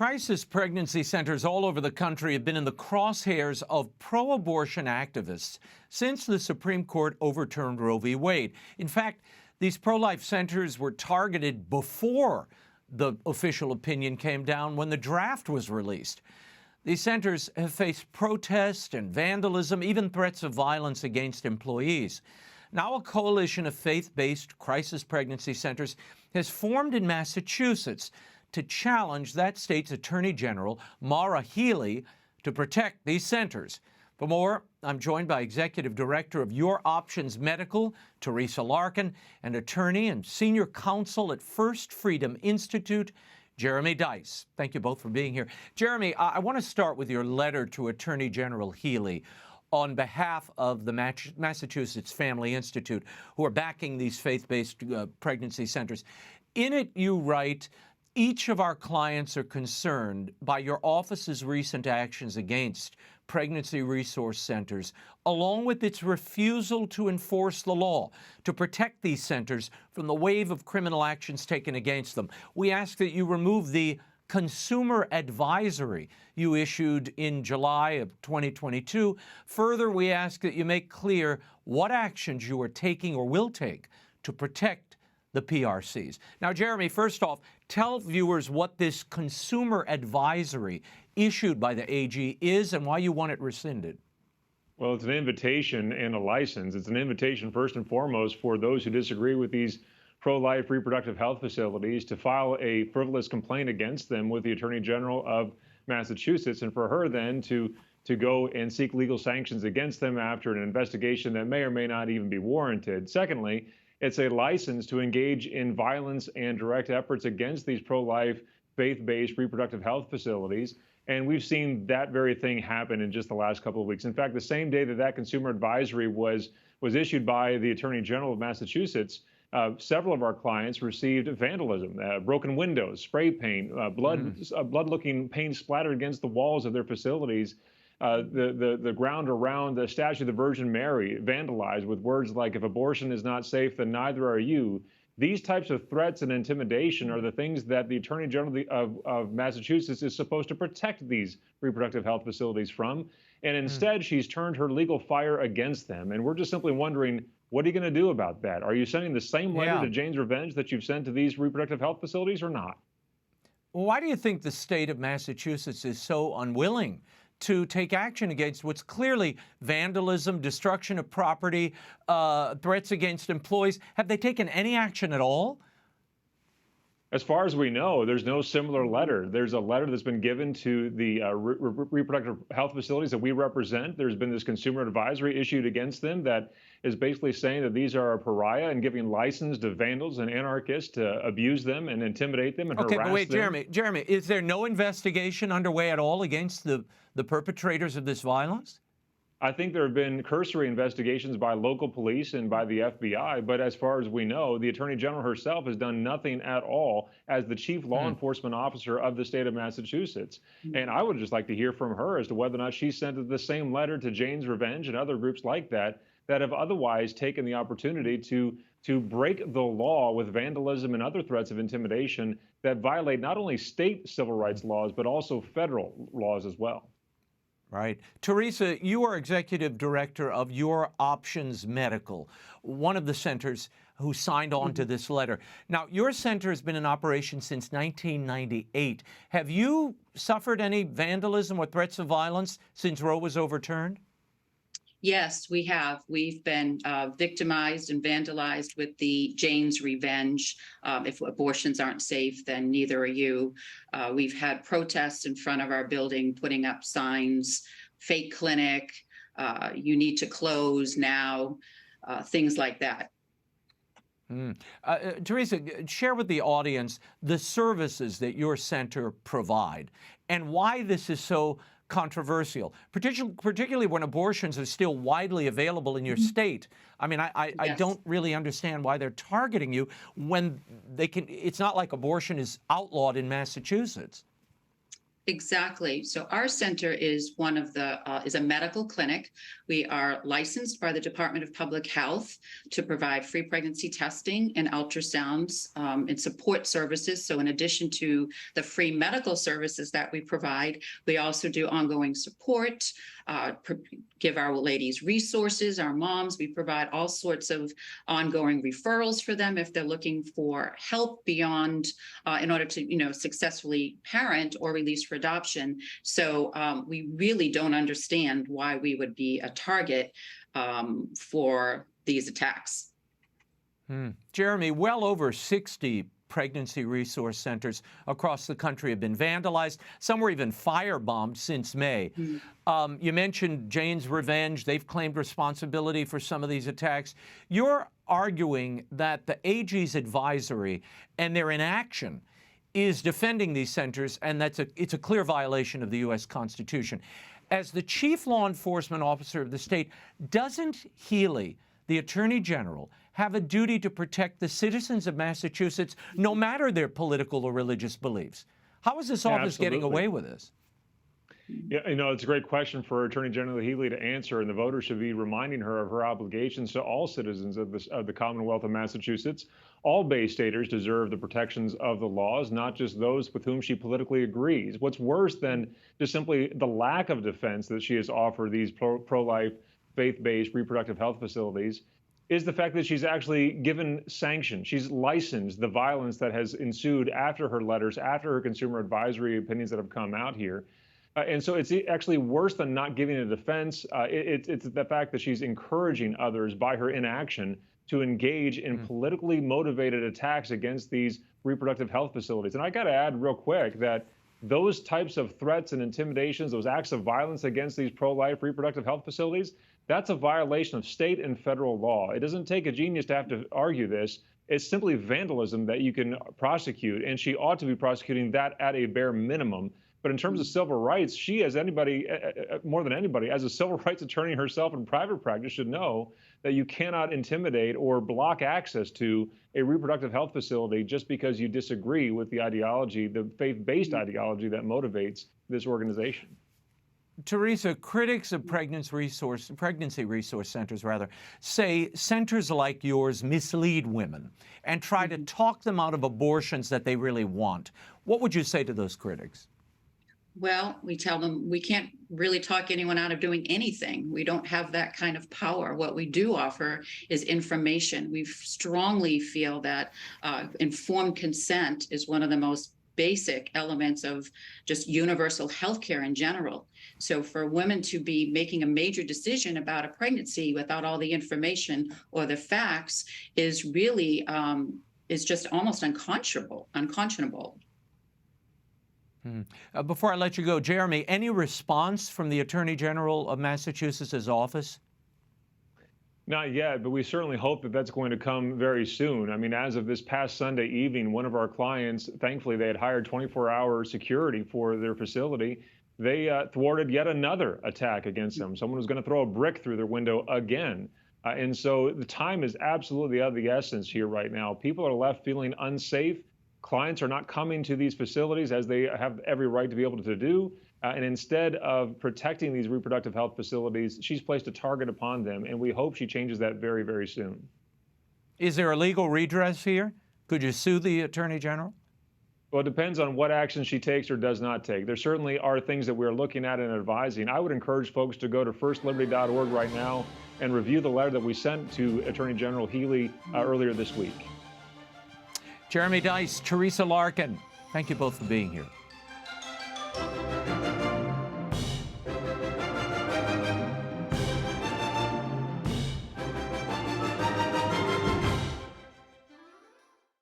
Crisis pregnancy centers all over the country have been in the crosshairs of pro-abortion activists since the Supreme Court overturned Roe v. Wade. In fact, these pro-life centers were targeted before the official opinion came down when the draft was released. These centers have faced protest and vandalism, even threats of violence against employees. Now a coalition of faith-based crisis pregnancy centers has formed in Massachusetts to challenge that state's Attorney General, Maura Healey, to protect these centers. For more, I'm joined by Executive Director of Your Options Medical, TERESA Larkin, and attorney and senior counsel at First Freedom Institute, Jeremy Dice. Thank you both for being here. Jeremy, I want to start with your letter to Attorney General Healey on behalf of the Massachusetts Family Institute, who are backing these faith-based pregnancy centers. In it, you write, each of our clients are concerned by your office's recent actions against pregnancy resource centers, along with its refusal to enforce the law to protect these centers from the wave of criminal actions taken against them. We ask that you remove the consumer advisory you issued in July of 2022. Further, we ask that you make clear what actions you are taking or will take to protect the PRCs. Now, Jeremy, first off, tell viewers what this consumer advisory issued by the AG is and why you want it rescinded. Well, it's an invitation and a license. It's an invitation, first and foremost, for those who disagree with these pro-life reproductive health facilities to file a frivolous complaint against them with the Attorney General of Massachusetts, and for her then to go and seek legal sanctions against them after an investigation that may or may not even be warranted. Secondly, it's a license to engage in violence and direct efforts against these pro-life, faith-based reproductive health facilities. And we've seen that very thing happen in just the last couple of weeks. In fact, the same day that that consumer advisory was issued by the Attorney General of Massachusetts, several of our clients received vandalism, broken windows, spray paint, blood-looking paint splattered against the walls of their facilities. The ground around the statue of the Virgin Mary vandalized with words like, if abortion is not safe, then neither are you. These types of threats and intimidation are the things that the Attorney General of Massachusetts is supposed to protect these reproductive health facilities from. And instead, she's turned her legal fire against them. And we're just simply wondering, what are you going to do about that? Are you sending the same letter to Jane's Revenge that you've sent to these reproductive health facilities or not? Why do you think the state of Massachusetts is so unwilling to take action against what's clearly vandalism, destruction of property, threats against employees? Have they taken any action at all? As far as we know, there's no similar letter. There's a letter that's been given to the reproductive health facilities that we represent. There's been this consumer advisory issued against them that is basically saying that these are a pariah and giving license to vandals and anarchists to abuse them and intimidate them and harass them. Okay, but wait, Jeremy, is there no investigation underway at all against the perpetrators of this violence? I think there have been cursory investigations by local police and by the FBI, but as far as we know, the Attorney General herself has done nothing at all as the chief law enforcement officer of the state of Massachusetts. And I would just like to hear from her as to whether or not she sent the same letter to Jane's Revenge and other groups like that have otherwise taken the opportunity to break the law with vandalism and other threats of intimidation that violate not only state civil rights laws, but also federal laws as well. Right. Teresa, you are executive director of Your Options Medical, one of the centers who signed on to this letter. Now, your center has been in operation since 1998. Have you suffered any vandalism or threats of violence since Roe was overturned? Yes, we have. We've been victimized and vandalized with the Jane's Revenge. If abortions aren't safe, then neither are you. We've had protests in front of our building, putting up signs, fake clinic, you need to close now, things like that. Teresa, share with the audience the services that your center provide and why this is so controversial, particularly when abortions are still widely available in your state. I mean, I don't really understand why they're targeting you when they can. It's not like abortion is outlawed in Massachusetts. Exactly. So our center is one of the is a medical clinic. We are licensed by the Department of Public Health to provide free pregnancy testing and ultrasounds and support services. So in addition to the free medical services that we provide, we also do ongoing support, give our ladies resources, our moms. We provide all sorts of ongoing referrals for them if they're looking for help beyond in order to successfully parent or release for adoption. So we really don't understand why we would be a target for these attacks. Jeremy, well over 60 pregnancy resource centers across the country have been vandalized. Some were even firebombed since May. You mentioned Jane's Revenge. They've claimed responsibility for some of these attacks. You're arguing that the AG's advisory and their inaction is defending these centers, and it's a clear violation of the U.S. Constitution. As the chief law enforcement officer of the state, doesn't Healey, the Attorney General, have a duty to protect the citizens of Massachusetts, no matter their political or religious beliefs? How is this office getting away with this? Yeah, it's a great question for Attorney General Healey to answer, and the voters should be reminding her of her obligations to all citizens of the Commonwealth of Massachusetts. All Bay Staters deserve the protections of the laws, not just those with whom she politically agrees. What's worse than just simply the lack of defense that she has offered these pro-life, faith-based reproductive health facilities is the fact that she's actually given sanction. She's licensed the violence that has ensued after her letters, after her consumer advisory opinions that have come out here. And so it's actually worse than not giving a defense. It's the fact that she's encouraging others by her inaction to engage in politically motivated attacks against these reproductive health facilities. And I got to add real quick that those types of threats and intimidations, those acts of violence against these pro-life reproductive health facilities, that's a violation of state and federal law. It doesn't take a genius to have to argue this. It's simply vandalism that you can prosecute, and she ought to be prosecuting that at a bare minimum. But in terms of civil rights, she, as anybody, more than anybody, as a civil rights attorney herself in private practice, should know that you cannot intimidate or block access to a reproductive health facility just because you disagree with the ideology, the faith-based ideology that motivates this organization. TERESA, critics of pregnancy resource centers, say centers like yours mislead women and try to talk them out of abortions that they really want. What would you say to those critics? Well, we tell them we can't really talk anyone out of doing anything. We don't have that kind of power. What we do offer is information. We strongly feel that informed consent is one of the most basic elements of just universal health care in general. So for women to be making a major decision about a pregnancy without all the information or the facts is really is just almost unconscionable. Before I let you go, Jeremy, any response from the Attorney General of Massachusetts' office? Not yet, but we certainly hope that that's going to come very soon. I mean, as of this past Sunday evening, one of our clients, thankfully, they had hired 24-hour security for their facility. They thwarted yet another attack against them. Someone was going to throw a brick through their window again. And so the time is absolutely of the essence here right now. People are left feeling unsafe. Clients are not coming to these facilities as they have every right to be able to do. And instead of protecting these reproductive health facilities, she's placed a target upon them. And we hope she changes that very, very soon. Is there a legal redress here? Could you sue the Attorney General? Well, it depends on what action she takes or does not take. There certainly are things that we're looking at and advising. I would encourage folks to go to firstliberty.org right now and review the letter that we sent to Attorney General Healey earlier this week. Jeremy Dys, TERESA Larkin, thank you both for being here.